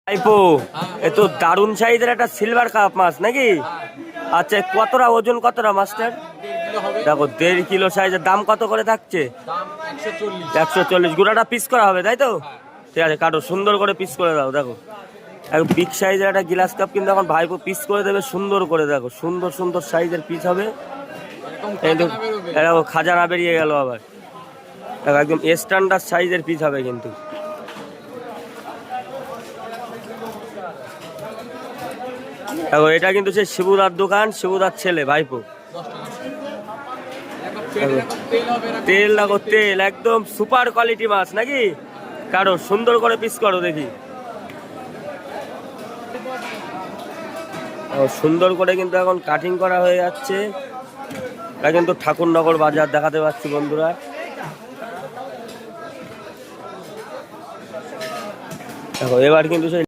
ভাইপো এ তো দারুণ সাইজের একটা সিলভার কাপ মাছ নাকি? আচ্ছা কতটা ওজন, কতটা মাছটার? দেখো 1.5 কিলো সাইজের। দাম কত করে থাকছে? 140। গুড়াটা পিস করা হবে তাই তো? ঠিক আছে, কাটো সুন্দর করে পিস করে দাও। দেখো একদম বিগ সাইজের একটা গ্লাস কাপ কিন্তু এখন ভাইপো পিস করে দেবে সুন্দর করে। দেখো সুন্দর সুন্দর সাইজের পিস হবে। দেখো খাজানা বেরিয়ে গেল আবার। দেখো একদম স্ট্যান্ডার্ড সাইজের পিস হবে কিন্তু। দেখো এটা কিন্তু সেই শিবুদার দোকান, শিবুদার ছেলে ভাইপো। তেল দেখো তেল, একদম সুপার কোয়ালিটি মাছ নাকি? কারো সুন্দর করে পিস করো দেখি। সুন্দর করে কিন্তু এখন কাটিং করা হয়ে যাচ্ছে। এটা কিন্তু ঠাকুরনগর বাজার দেখাতে পাচ্ছি বন্ধুরা। দেখো এবার কিন্তু সেই